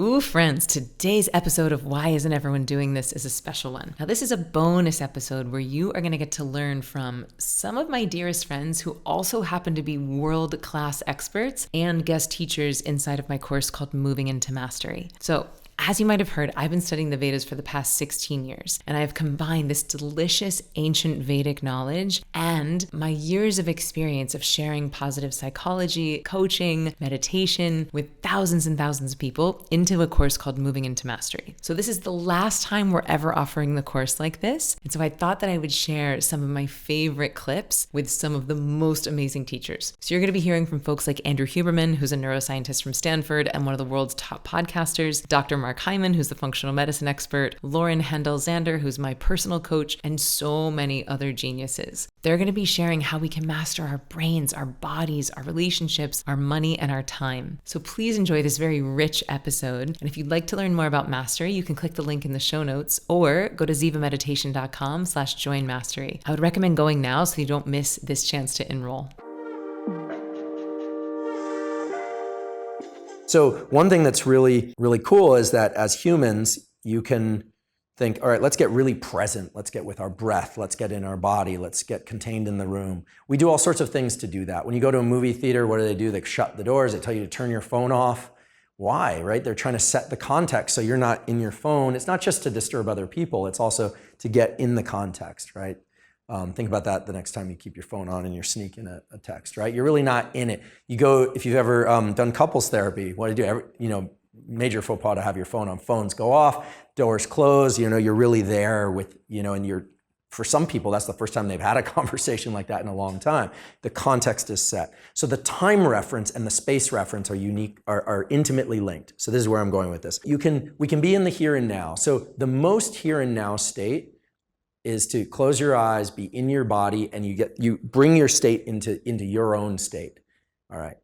Ooh, friends, today's episode of Why Isn't Everyone Doing This is a special one. Now, this is a bonus episode where you are going to get to learn from some of my dearest friends who also happen to be world-class experts and guest teachers inside of my course called Moving into Mastery. So, as you might have heard, I've been studying the Vedas for the past 16 years, and I have combined this delicious ancient Vedic knowledge and my years of experience of sharing positive psychology, coaching, meditation with thousands and thousands of people into a course called Moving into Mastery. So this is the last time we're ever offering the course like this, and so I thought that I would share some of my favorite clips with some of the most amazing teachers. So you're going to be hearing from folks like Andrew Huberman, who's a neuroscientist from Stanford and one of the world's top podcasters, Dr. Mark Hyman, who's the functional medicine expert, Lauren Handel-Zander, who's my personal coach, and so many other geniuses. They're going to be sharing how we can master our brains, our bodies, our relationships, our money, and our time. So please enjoy this very rich episode. And if you'd like to learn more about mastery, you can click the link in the show notes or go to zivameditation.com/join mastery. I would recommend going now so you don't miss this chance to enroll. So one thing that's really, really cool is that as humans, you can think, all right, let's get really present. Let's get with our breath. Let's get in our body. Let's get contained in the room. We do all sorts of things to do that. When you go to a movie theater, what do? They shut the doors. They tell you to turn your phone off. Why, right? They're trying to set the context so you're not in your phone. It's not just to disturb other people. It's also to get in the context, right? Think about that the next time you keep your phone on and you're sneaking a text, right? You're really not in it. You go, if you've ever done couples therapy, what do you do? Major faux pas to have your phone on. Phones go off, doors close, you're really there with, and for some people, that's the first time they've had a conversation like that in a long time. The context is set. So the time reference and the space reference are intimately linked. So this is where I'm going with this. We can be in the here and now. So the most here and now state is to close your eyes, be in your body, and you bring your state into your own state. All right.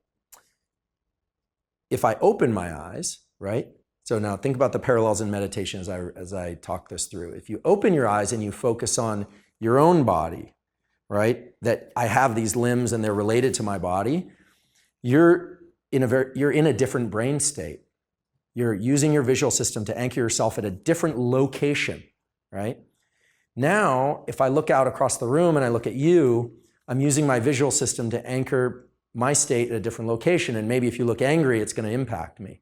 If I open my eyes, right? So now think about the parallels in meditation as I talk this through. If you open your eyes and you focus on your own body, right? That I have these limbs and they're related to my body, you're in a different brain state. You're using your visual system to anchor yourself at a different location, right? Now, if I look out across the room and I look at you, I'm using my visual system to anchor my state at a different location. And maybe if you look angry, it's going to impact me.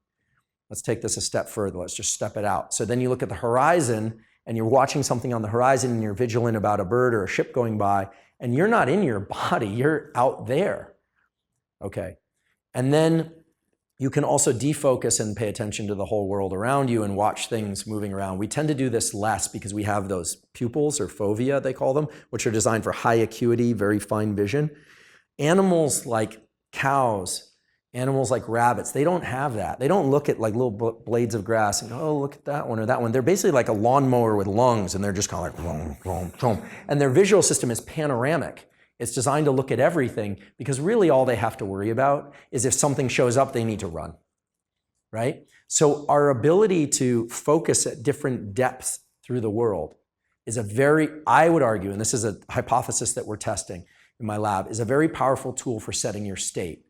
Let's take this a step further. Let's just step it out. So then you look at the horizon and you're watching something on the horizon and you're vigilant about a bird or a ship going by, and you're not in your body, you're out there. Okay. And then you can also defocus and pay attention to the whole world around you and watch things moving around. We tend to do this less because we have those pupils, or fovea they call them, which are designed for high acuity, very fine vision. Animals like cows, animals like rabbits, they don't have that. They don't look at like little blades of grass and go, oh, look at that one or that one. They're basically like a lawnmower with lungs, and they're just kind of like, vroom, vroom, vroom. And their visual system is panoramic. It's designed to look at everything because really all they have to worry about is if something shows up, they need to run, right? So our ability to focus at different depths through the world is I would argue, and this is a hypothesis that we're testing in my lab, is a very powerful tool for setting your state.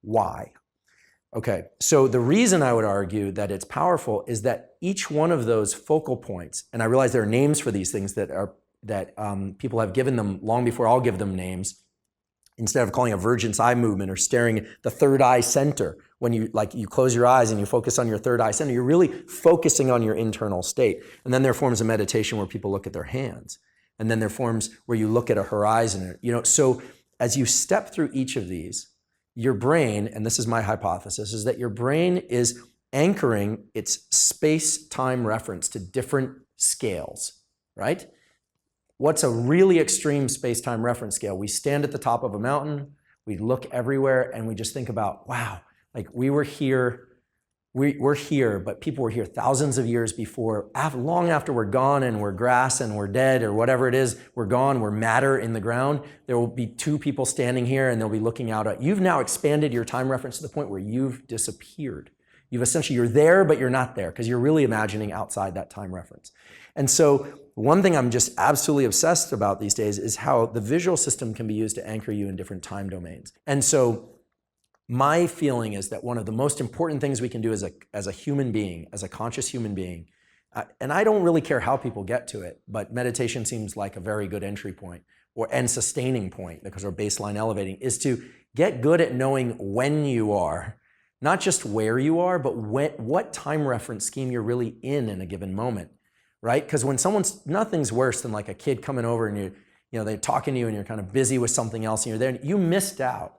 Why? Okay, so the reason I would argue that it's powerful is that each one of those focal points, and I realize there are names for these things that people have given them long before I'll give them names, instead of calling a Virgin's eye movement or staring at the third eye center. When you close your eyes and you focus on your third eye center, you're really focusing on your internal state. And then there are forms of meditation where people look at their hands. And then there are forms where you look at a horizon. So as you step through each of these, your brain, and this is my hypothesis, is that your brain is anchoring its space-time reference to different scales, right? What's a really extreme space-time reference scale? We stand at the top of a mountain, we look everywhere, and we just think about, wow, like we're here, but people were here thousands of years before, long after we're gone and we're grass and we're dead or whatever it is, we're gone, we're matter in the ground. There will be two people standing here and they'll be looking out at, you've now expanded your time reference to the point where you've disappeared. You're there, but you're not there because you're really imagining outside that time reference. And so one thing I'm just absolutely obsessed about these days is how the visual system can be used to anchor you in different time domains. And so my feeling is that one of the most important things we can do as a human being, as a conscious human being, and I don't really care how people get to it, but meditation seems like a very good entry point and sustaining point, because our baseline elevating is to get good at knowing when you are, not just where you are, but what time reference scheme you're really in a given moment, right? Because when nothing's worse than like a kid coming over and they're talking to you and you're kind of busy with something else and you're there and you missed out,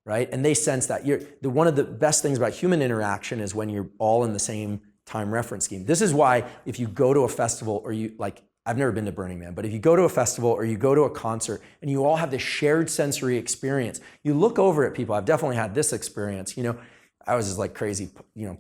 right? And they sense that. One of the best things about human interaction is when you're all in the same time reference scheme. This is why if you go to a festival or I've never been to Burning Man, but if you go to a festival or you go to a concert and you all have this shared sensory experience, you look over at people. I've definitely had this experience. I was this like crazy,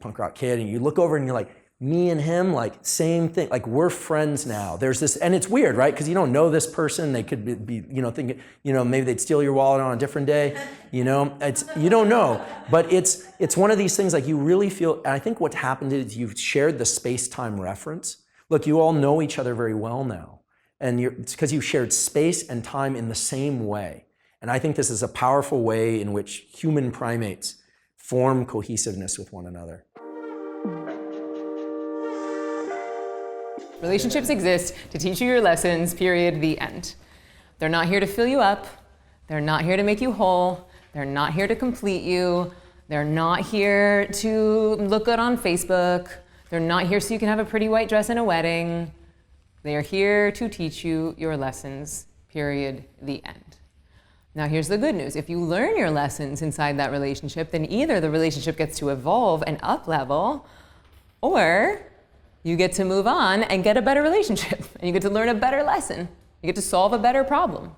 punk rock kid, and you look over and you're like, me and him, like same thing, like we're friends now. There's this, and it's weird, right? Because you don't know this person. They could be thinking, maybe they'd steal your wallet on a different day. You don't know. But it's one of these things like you really feel, and I think what's happened is you've shared the space-time reference. Look, you all know each other very well now. And it's because you shared space and time in the same way. And I think this is a powerful way in which human primates form cohesiveness with one another. Relationships exist to teach you your lessons, period, the end. They're not here to fill you up. They're not here to make you whole. They're not here to complete you. They're not here to look good on Facebook. They're not here so you can have a pretty white dress and a wedding. They are here to teach you your lessons, period, the end. Now here's the good news. If you learn your lessons inside that relationship, then either the relationship gets to evolve and up level, or you get to move on and get a better relationship, and you get to learn a better lesson. You get to solve a better problem.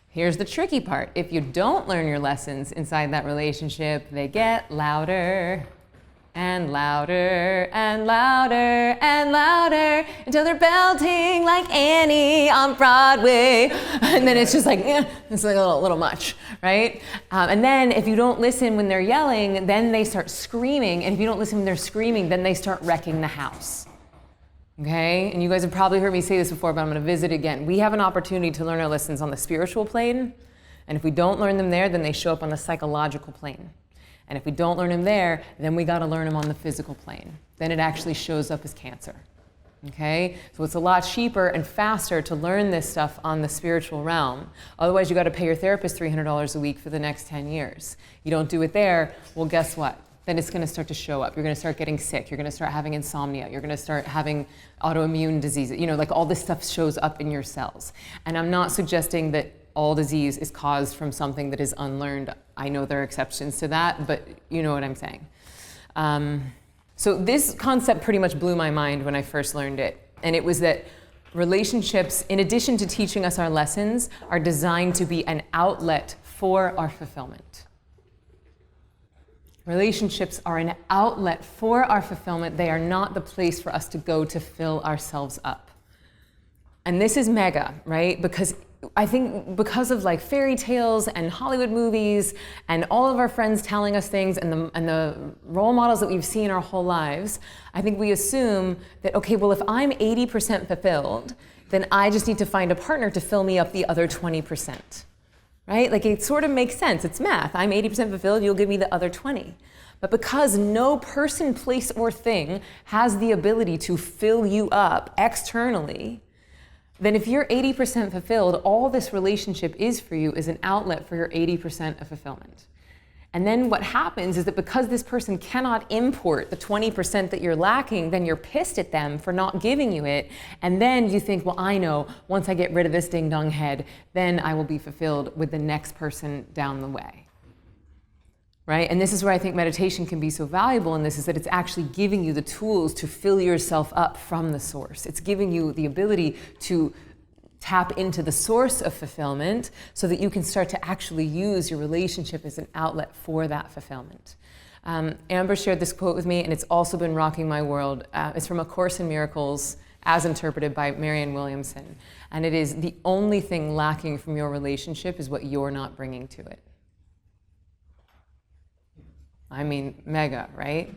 Here's the tricky part. If you don't learn your lessons inside that relationship, they get louder and louder and louder and louder until they're belting like Annie on Broadway. And then it's just like, it's like a little much, right? And then if you don't listen when they're yelling, then they start screaming. And if you don't listen when they're screaming, then they start wrecking the house. Okay? And you guys have probably heard me say this before, but I'm going to visit again. We have an opportunity to learn our lessons on the spiritual plane. And if we don't learn them there, then they show up on the psychological plane. And if we don't learn them there, then we got to learn them on the physical plane. Then it actually shows up as cancer. Okay? So it's a lot cheaper and faster to learn this stuff on the spiritual realm. Otherwise, you got to pay your therapist $300 a week for the next 10 years. You don't do it there, well, guess what? Then it's going to start to show up. You're going to start getting sick. You're going to start having insomnia. You're going to start having autoimmune diseases. Like all this stuff shows up in your cells. And I'm not suggesting that all disease is caused from something that is unlearned. I know there are exceptions to that, but you know what I'm saying. So this concept pretty much blew my mind when I first learned it. And it was that relationships, in addition to teaching us our lessons, are designed to be an outlet for our fulfillment. Relationships are an outlet for our fulfillment. They are not the place for us to go to fill ourselves up. And this is mega, right? Because I think because of like fairy tales and Hollywood movies and all of our friends telling us things and the role models that we've seen our whole lives, I think we assume that, okay, well, if I'm 80% fulfilled, then I just need to find a partner to fill me up the other 20%, right? Like it sort of makes sense. It's math. I'm 80% fulfilled, you'll give me the other 20. But because no person, place, or thing has the ability to fill you up externally, then if you're 80% fulfilled, all this relationship is for you is an outlet for your 80% of fulfillment. And then what happens is that because this person cannot import the 20% that you're lacking, then you're pissed at them for not giving you it. And then you think, well, I know, once I get rid of this ding-dong head, then I will be fulfilled with the next person down the way. Right? And this is where I think meditation can be so valuable in this, is that it's actually giving you the tools to fill yourself up from the source. It's giving you the ability to tap into the source of fulfillment so that you can start to actually use your relationship as an outlet for that fulfillment. Amber shared this quote with me, and it's also been rocking my world. It's from A Course in Miracles, as interpreted by Marianne Williamson. And it is, the only thing lacking from your relationship is what you're not bringing to it. I mean, mega, right?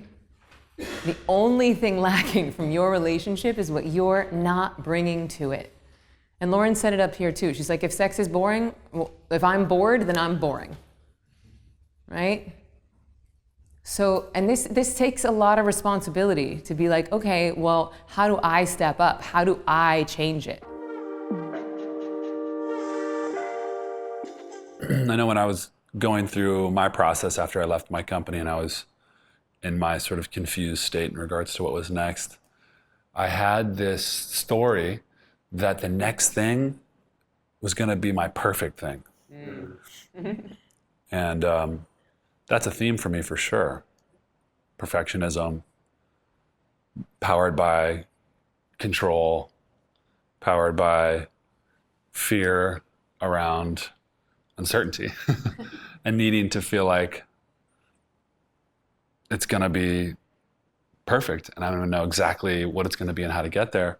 The only thing lacking from your relationship is what you're not bringing to it. And Lauren set it up here too. She's like, if sex is boring, well, if I'm bored, then I'm boring. right? So, and this takes a lot of responsibility to be like, okay, well, how do I step up? How do I change it? I know when I was going through my process after I left my company and I was in my sort of confused state in regards to what was next, I had this story that the next thing was going to be my perfect thing. And that's a theme for me for sure. Perfectionism, powered by control, powered by fear around uncertainty and needing to feel like it's going to be perfect and I don't even know exactly what it's going to be and how to get there.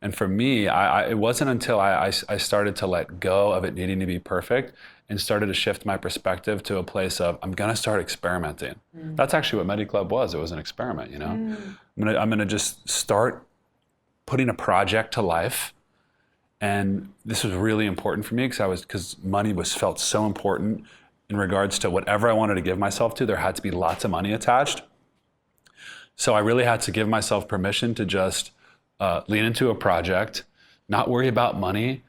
And for me, it wasn't until I started to let go of it needing to be perfect and started to shift my perspective to a place of, I'm going to start experimenting. That's actually what MediClub was. It was an experiment, you know? I'm gonna just start putting a project to life. And this was really important for me because money felt so important in regards to whatever I wanted to give myself to. There had to be lots of money attached. So I really had to give myself permission to just lean into a project, not worry about money,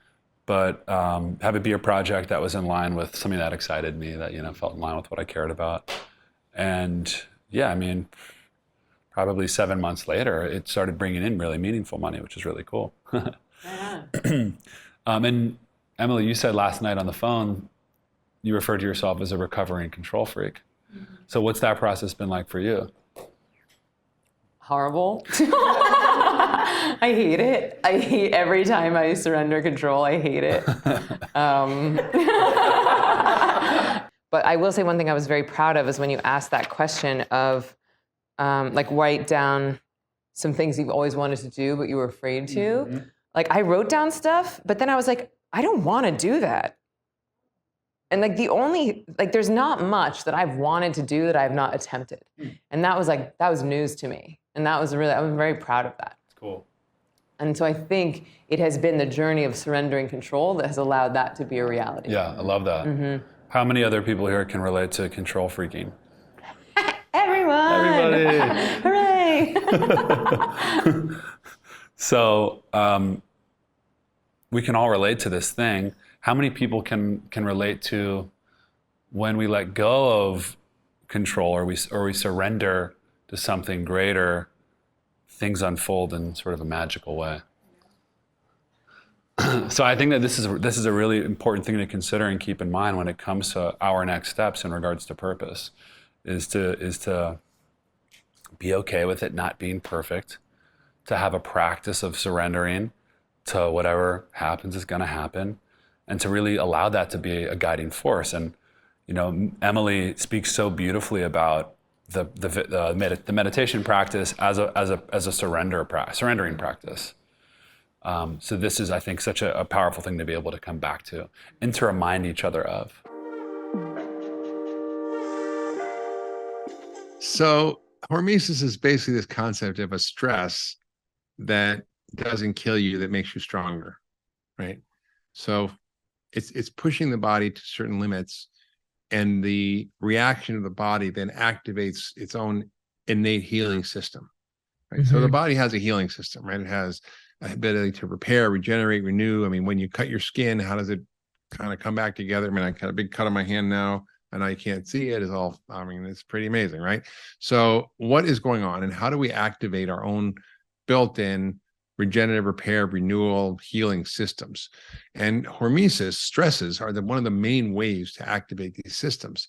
but have it be a project that was in line with something that excited me, that felt in line with what I cared about. And yeah, I mean, probably 7 months later, it started bringing in really meaningful money, which is really cool. And Emily, you said last night on the phone, you referred to yourself as a recovering control freak. So what's that process been like for you? Horrible. I hate it. I hate every time I surrender control. I hate it. But I will say one thing I was very proud of is when you asked that question of like write down some things you've always wanted to do, but you were afraid to. Like I wrote down stuff, but then I was like, I don't want to do that. And like there's not much that I've wanted to do that I've not attempted. And that was news to me. And I was very proud of that. It's cool. And so I think it has been the journey of surrendering control that has allowed that to be a reality. Yeah, I love that. How many other people here can relate to control freaking? Everyone! Everybody! Hooray! So we can all relate to this thing. How many people can relate to when we let go of control or we surrender to something greater, things unfold in sort of a magical way? So I think that this is a really important thing to consider and keep in mind when it comes to our next steps in regards to purpose, is to be okay with it not being perfect, to have a practice of surrendering to whatever happens is going to happen, and to really allow that to be a guiding force. And Emily speaks so beautifully about the meditation practice as a surrendering practice. So this is, I think, such a powerful thing to be able to come back to and to remind each other of. So hormesis is basically this concept of a stress that doesn't kill you, that makes you stronger, right? So it's pushing the body to certain limits, and the reaction of the body then activates its own innate healing system, right? So the body has a healing system, right? It has an ability to repair, regenerate, renew. I mean, when you cut your skin, how does it kind of come back together? I mean, I got a big cut on my hand now. I know you can't see it. It's pretty amazing, right? So what is going on, and how do we activate our own built-in regenerative, repair, renewal, healing systems? And hormesis, stresses, are one of the main ways to activate these systems.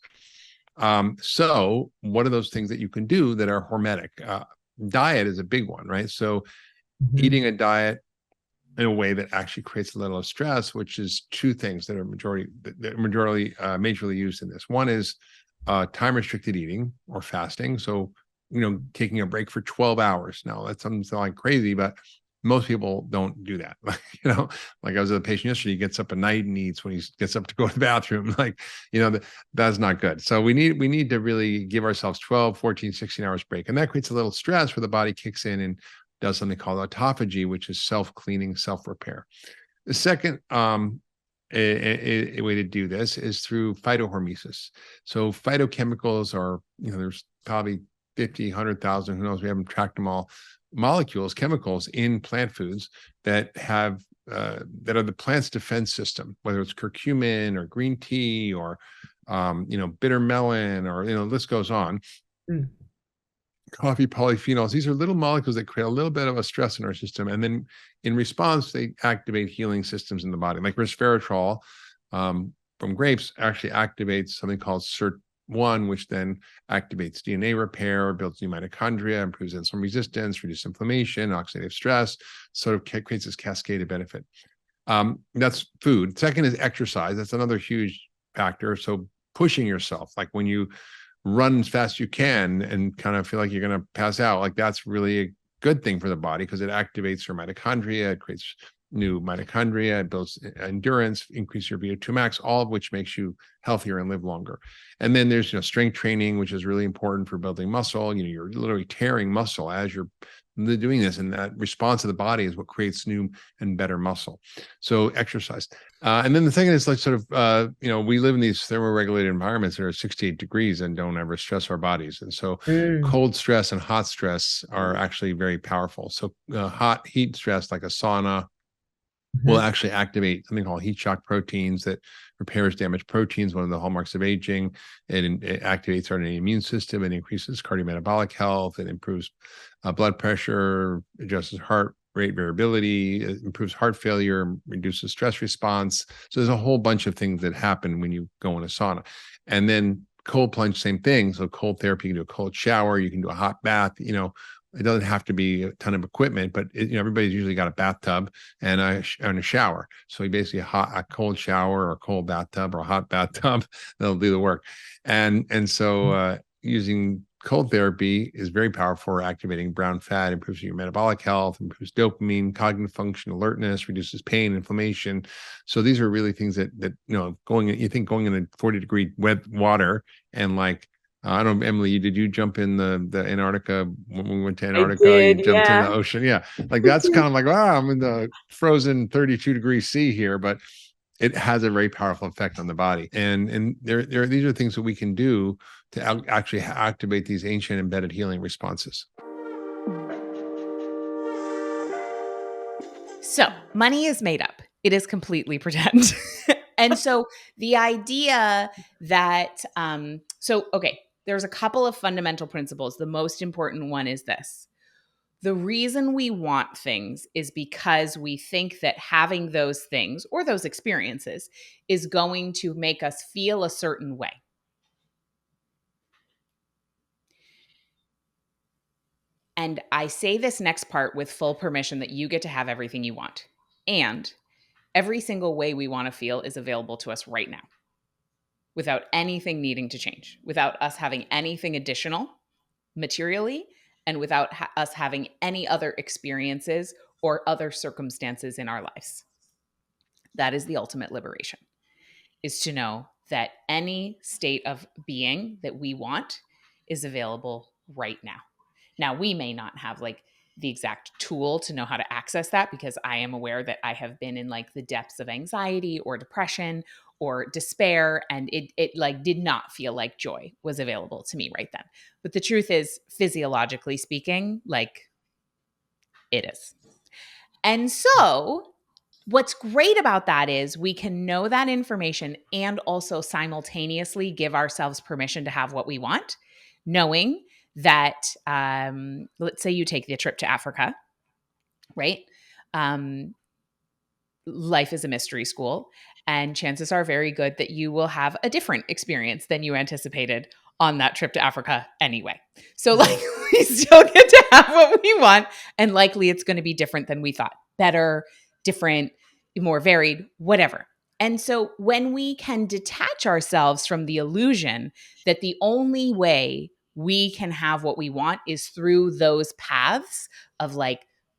So what are those things that you can do that are hormetic? Diet is a big one, right? So eating a diet in a way that actually creates a little of stress, which is two things that are majorly used in this. One is time-restricted eating or fasting. So, taking a break for 12 hours. Now, that sounds like crazy, but most people don't do that. Like I was with a patient yesterday, he gets up at night and eats when he gets up to go to the bathroom. That's not good. So we need to really give ourselves 12, 14, 16 hours break. And that creates a little stress where the body kicks in and does something called autophagy, which is self-cleaning, self-repair. The second a way to do this is through phytohormesis. So phytochemicals are, there's probably 50, 100,000, who knows, we haven't tracked them all, molecules, chemicals in plant foods that have that are the plant's defense system, whether it's curcumin or green tea or bitter melon, or the list goes on. Coffee polyphenols. These are little molecules that create a little bit of a stress in our system, and then in response, they activate healing systems in the body. Like resveratrol from grapes actually activates something called SIRT1, which then activates DNA repair, builds new mitochondria, improves insulin resistance, reduces inflammation, oxidative stress, sort of creates this cascade of benefit. That's food. Second is exercise. That's another huge factor. So pushing yourself, like when you run as fast as you can and kind of feel like you're going to pass out, like that's really a good thing for the body because it activates your mitochondria, it creates new mitochondria, it builds endurance, increase your VO2 max, all of which makes you healthier and live longer. And then there's strength training, which is really important for building muscle. You're literally tearing muscle as you're doing this, and that response of the body is what creates new and better muscle. So exercise. And then the thing is, like, sort of, we live in these thermoregulated environments that are 68 degrees and don't ever stress our bodies. And so cold stress and hot stress are actually very powerful. So hot heat stress, like a sauna, will actually activate something called heat shock proteins that repairs damaged proteins, one of the hallmarks of aging. It activates our immune system. It increases cardiometabolic health. It improves blood pressure, adjusts heart rate variability, it improves heart failure, reduces stress response. So there's a whole bunch of things that happen when you go in a sauna. And then cold plunge, same thing. So cold therapy, you can do a cold shower, you can do a hot bath, it doesn't have to be a ton of equipment, but everybody's usually got a bathtub and a shower. So you basically a cold shower or a cold bathtub or a hot bathtub, that'll do the work. And so using cold therapy is very powerful for activating brown fat, improves your metabolic health, improves dopamine, cognitive function, alertness, reduces pain, inflammation. So these are really things that going in a 40-degree wet water and I don't know, Emily, did you jump in the Antarctica when we went to Antarctica? I did, You jumped in yeah. the ocean. Yeah. Like that's kind of like, wow, I'm in the frozen 32-degree sea here, but it has a very powerful effect on the body. And these are things that we can do to actually activate these ancient embedded healing responses. So money is made up. It is completely pretend. And so the idea that, there's a couple of fundamental principles. The most important one is this. The reason we want things is because we think that having those things or those experiences is going to make us feel a certain way. And I say this next part with full permission that you get to have everything you want. And every single way we want to feel is available to us right now, without anything needing to change, without us having anything additional materially, and without us having any other experiences or other circumstances in our lives. That is the ultimate liberation, is to know that any state of being that we want is available right now. Now, we may not have the exact tool to know how to access that, because I am aware that I have been in the depths of anxiety or depression or despair, and it did not feel like joy was available to me right then. But the truth is, physiologically speaking, it is. And so what's great about that is we can know that information and also simultaneously give ourselves permission to have what we want, knowing that, let's say you take the trip to Africa, right? Life is a mystery school, and chances are very good that you will have a different experience than you anticipated on that trip to Africa anyway. So we still get to have what we want, and likely it's going to be different than we thought. Better, different, more varied, whatever. And so when we can detach ourselves from the illusion that the only way we can have what we want is through those paths of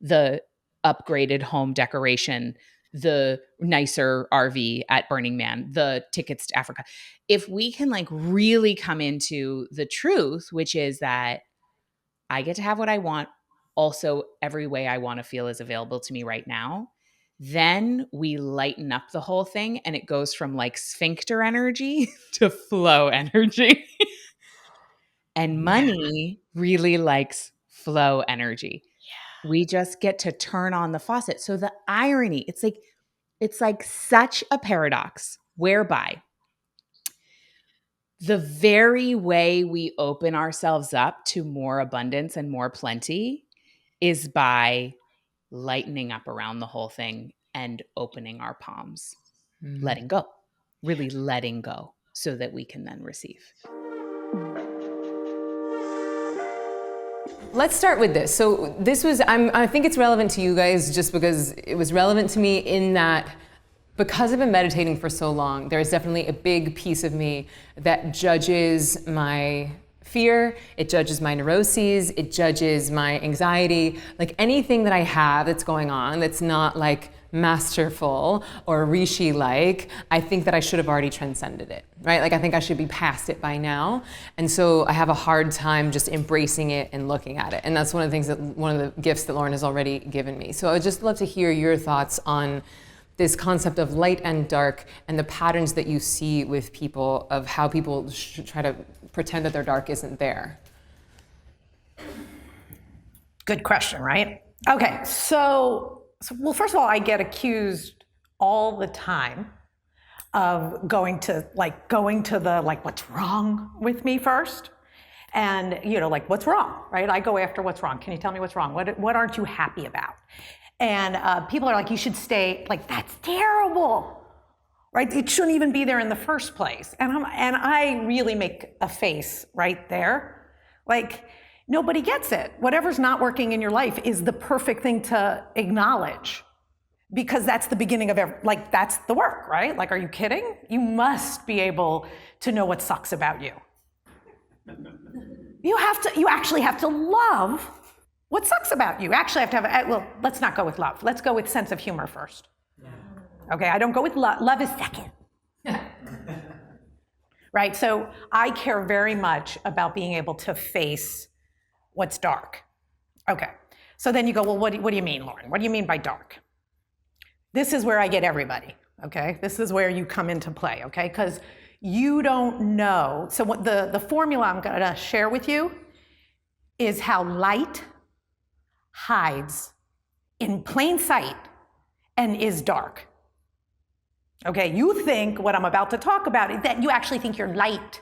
the upgraded home decoration, the nicer RV at Burning Man, the tickets to Africa. If we can really come into the truth, which is that I get to have what I want. Also, every way I want to feel is available to me right now. Then we lighten up the whole thing and it goes from like sphincter energy to flow energy. And money really likes flow energy. Yeah. We just get to turn on the faucet. So the irony, it's like such a paradox whereby the very way we open ourselves up to more abundance and more plenty is by lightening up around the whole thing and opening our palms, letting go, really letting go so that we can then receive. Let's start with this. So this was, I think it's relevant to you guys just because it was relevant to me in that because I've been meditating for so long, there's definitely a big piece of me that judges my fear, it judges my neuroses, it judges my anxiety, like anything that I have that's going on that's not like masterful or rishi-like, I think that I should have already transcended it, right? Like I think I should be past it by now. And so I have a hard time just embracing it and looking at it. And that's one of the things that, one of the gifts that Lauren has already given me. So I would just love to hear your thoughts on this concept of light and dark and the patterns that you see with people of how people try to pretend that their dark isn't there. Good question, right? Okay, so well, first of all, I get accused all the time of going to the like, what's wrong with me first? And, you know, like, what's wrong, right? I go after what's wrong. Can you tell me what's wrong? What aren't you happy about? And people are like, you should stay, like, that's terrible, right? It shouldn't even be there in the first place. And I really make a face right there. Like, nobody gets it. Whatever's not working in your life is the perfect thing to acknowledge, because that's the beginning of that's the work, right? Like, are you kidding? You must be able to know what sucks about you. You actually have to love what sucks about you. Actually have to have, well, let's not go with love. Let's go with sense of humor first. Okay, I don't go with love. Love is second. Right, so I care very much about being able to face what's dark. Okay, so then you go, well, what do you mean, Lauren? What do you mean by dark? This is where I get everybody, okay? This is where you come into play, okay? Because you don't know. So what the formula I'm gonna share with you is how light hides in plain sight and is dark. Okay, you think what I'm about to talk about is that you actually think you're light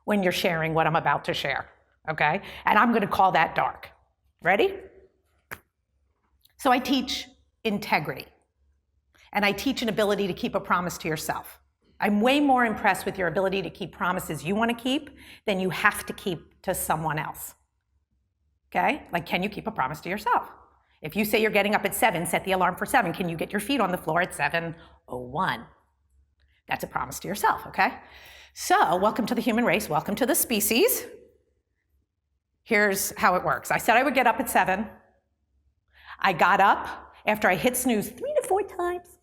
when you're sharing what I'm about to share, okay? And I'm gonna call that dark. Ready? So I teach integrity, and I teach an ability to keep a promise to yourself. I'm way more impressed with your ability to keep promises you wanna keep than you have to keep to someone else. Okay, like, can you keep a promise to yourself? If you say you're getting up at 7, set the alarm for 7. Can you get your feet on the floor at 7:01? That's a promise to yourself, okay? So, welcome to the human race, welcome to the species. Here's how it works. I said I would get up at 7. I got up after I hit snooze 3 to 4 times.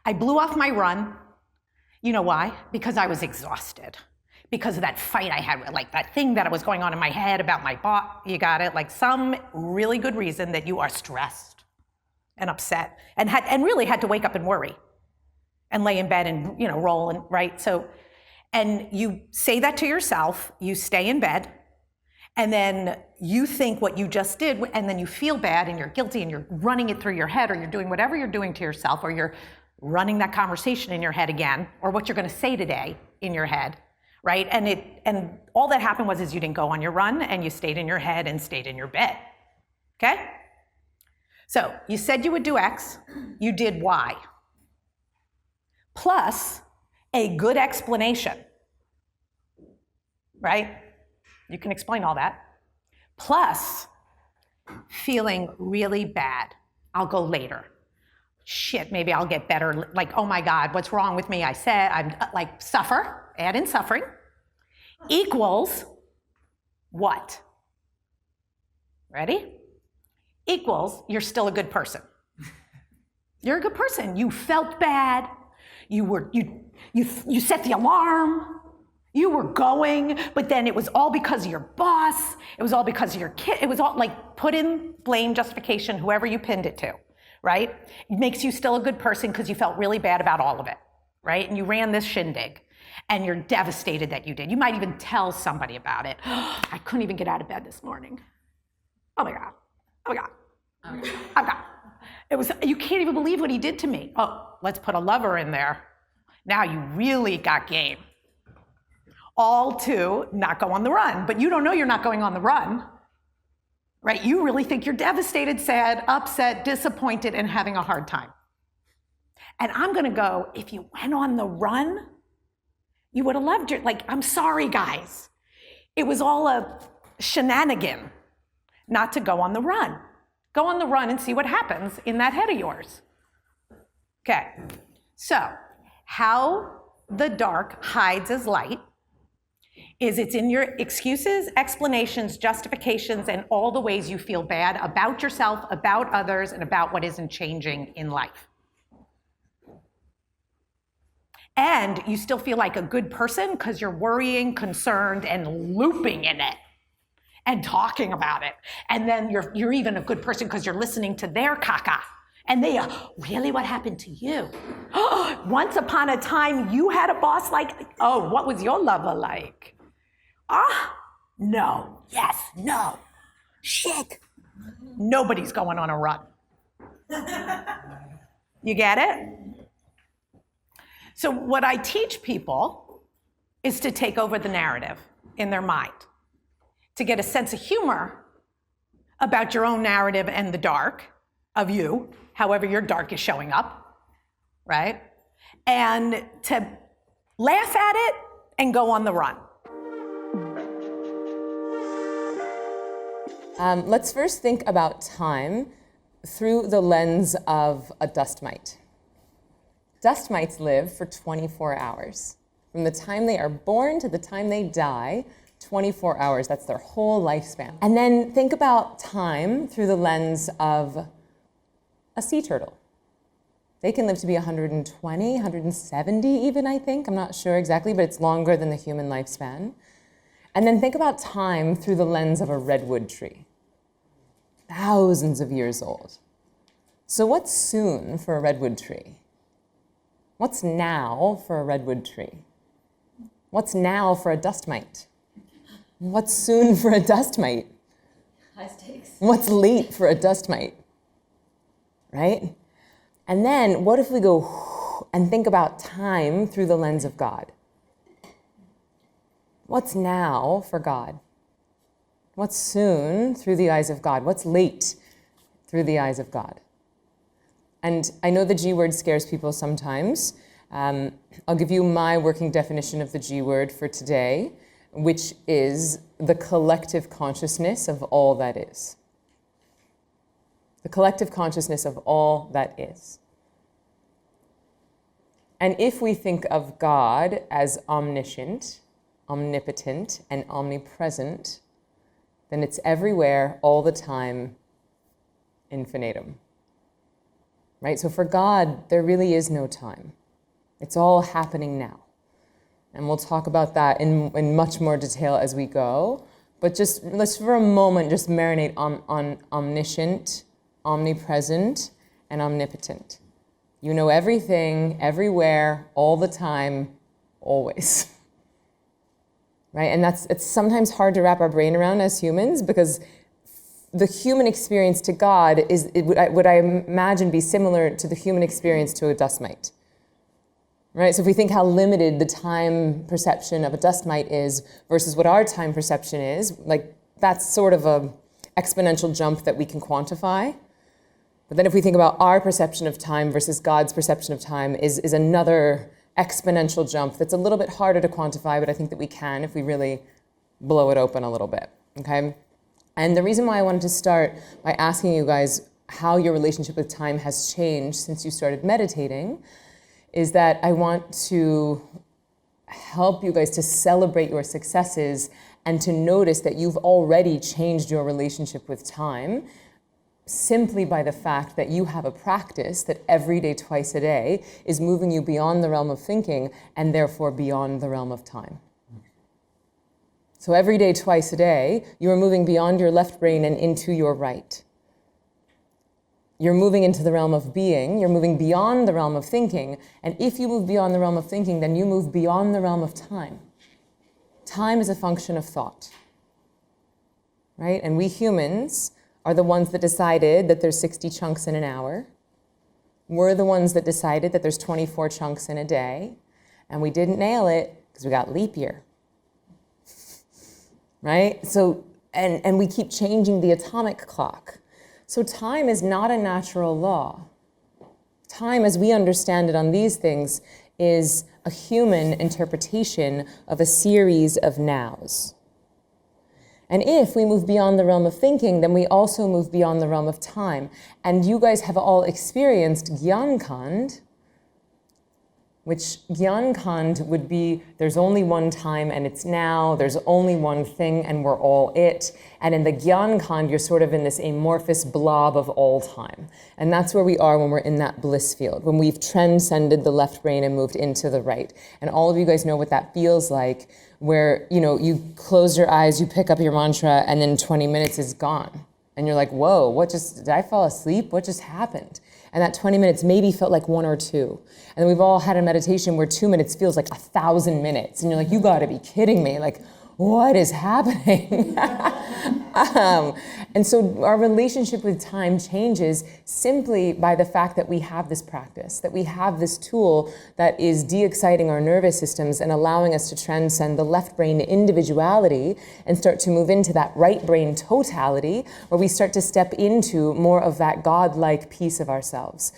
I blew off my run. You know why? Because I was exhausted. Because of that fight I had, like that thing that was going on in my head about my boss, you got it? Like some really good reason that you are stressed and upset and really had to wake up and worry and lay in bed and, you know, roll and, right? So, and you say that to yourself, you stay in bed, and then you think what you just did, and then you feel bad and you're guilty and you're running it through your head, or you're doing whatever you're doing to yourself, or you're running that conversation in your head again, or what you're gonna say today in your head. Right? And all that happened was you didn't go on your run, and you stayed in your head and stayed in your bed. Okay? So you said you would do X, you did Y. Plus a good explanation. Right? You can explain all that. Plus feeling really bad. I'll go later. Shit, maybe I'll get better. Like, oh my God, what's wrong with me? I said, I'm like, suffer. Add in suffering, equals what? Ready? Equals, you're still a good person. You're a good person. You felt bad. You set the alarm. You were going, but then it was all because of your boss. It was all because of your kid. It was all like, put in blame, justification, whoever you pinned it to, right? It makes you still a good person because you felt really bad about all of it, right? And you ran this shindig and you're devastated that you did. You might even tell somebody about it. I couldn't even get out of bed this morning. Oh my God. Oh my God. Oh my God. It was, you can't even believe what he did to me. Oh, let's put a lover in there. Now you really got game. All to not go on the run, but you don't know you're not going on the run, right? You really think you're devastated, sad, upset, disappointed, and having a hard time. And I'm gonna go, if you went on the run, you would have loved it. Like, I'm sorry, guys. It was all a shenanigan not to go on the run. Go on the run and see what happens in that head of yours. Okay, so how the dark hides as light is it's in your excuses, explanations, justifications, and all the ways you feel bad about yourself, about others, and about what isn't changing in life. And you still feel like a good person because you're worrying, concerned, and looping in it and talking about it. And then you're even a good person because you're listening to their caca. And they are, really, what happened to you? Once upon a time, you had a boss like, oh, what was your lover like? No, yes, no, shit. Nobody's going on a run. You get it? So what I teach people is to take over the narrative in their mind, to get a sense of humor about your own narrative and the dark of you, however your dark is showing up, right? And to laugh at it and go on the run. Let's first think about time through the lens of a dust mite. Dust mites live for 24 hours. From the time they are born to the time they die, 24 hours, that's their whole lifespan. And then think about time through the lens of a sea turtle. They can live to be 120, 170 even, I think. I'm not sure exactly, but it's longer than the human lifespan. And then think about time through the lens of a redwood tree. Thousands of years old. So what's soon for a redwood tree? What's now for a redwood tree? What's now for a dust mite? What's soon for a dust mite? High stakes. What's late for a dust mite? Right? And then what if we go and think about time through the lens of God? What's now for God? What's soon through the eyes of God? What's late through the eyes of God? And I know the G word scares people sometimes. I'll give you my working definition of the G word for today, which is the collective consciousness of all that is. The collective consciousness of all that is. And if we think of God as omniscient, omnipotent, and omnipresent, then it's everywhere, all the time, infinitum. Right? So for God, there really is no time. It's all happening now. And we'll talk about that in much more detail as we go. But just let's for a moment just marinate on omniscient, omnipresent, and omnipotent. You know everything, everywhere, all the time, always. Right? And it's sometimes hard to wrap our brain around as humans because the human experience to God would I imagine be similar to the human experience to a dust mite. Right? So if we think how limited the time perception of a dust mite is versus what our time perception is, like that's sort of a exponential jump that we can quantify. But then if we think about our perception of time versus God's perception of time is another exponential jump that's a little bit harder to quantify, but I think that we can if we really blow it open a little bit, okay? And the reason why I wanted to start by asking you guys how your relationship with time has changed since you started meditating is that I want to help you guys to celebrate your successes and to notice that you've already changed your relationship with time simply by the fact that you have a practice that every day, twice a day, is moving you beyond the realm of thinking and therefore beyond the realm of time. So every day, twice a day, you are moving beyond your left brain and into your right. you're moving into the realm of being, you're moving beyond the realm of thinking. And if you move beyond the realm of thinking, then you move beyond the realm of time. Time is a function of thought, right? And we humans are the ones that decided that there's 60 chunks in an hour. We're the ones that decided that there's 24 chunks in a day. And we didn't nail it because we got leap year, right? So, and we keep changing the atomic clock. So time is not a natural law. Time, as we understand it on these things, is a human interpretation of a series of nows. And if we move beyond the realm of thinking, then we also move beyond the realm of time. And you guys have all experienced Gyankand, which Gyankand would be, there's only one time and it's now, there's only one thing and we're all it. And in the Gyankand, you're sort of in this amorphous blob of all time. And that's where we are when we're in that bliss field, when we've transcended the left brain and moved into the right. And all of you guys know what that feels like, where, you know, you close your eyes, you pick up your mantra, and then 20 minutes is gone. And you're like, whoa, did I fall asleep? What just happened? And that 20 minutes maybe felt like 1 or 2. And then we've all had a meditation where 2 minutes feels like 1,000 minutes. And you're like, you gotta be kidding me. Like, what is happening? And so our relationship with time changes simply by the fact that we have this practice, that we have this tool that is de-exciting our nervous systems and allowing us to transcend the left brain individuality and start to move into that right brain totality, where we start to step into more of that godlike piece of ourselves.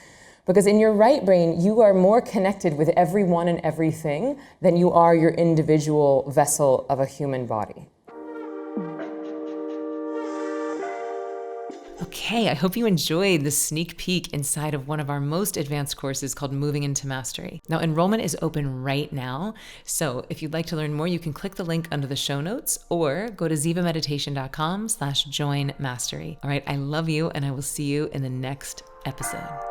Because in your right brain, you are more connected with everyone and everything than you are your individual vessel of a human body. Okay, I hope you enjoyed the sneak peek inside of one of our most advanced courses called Moving into Mastery. Now, enrollment is open right now, so if you'd like to learn more, you can click the link under the show notes or go to zivameditation.com/join mastery. All right, I love you, and I will see you in the next episode.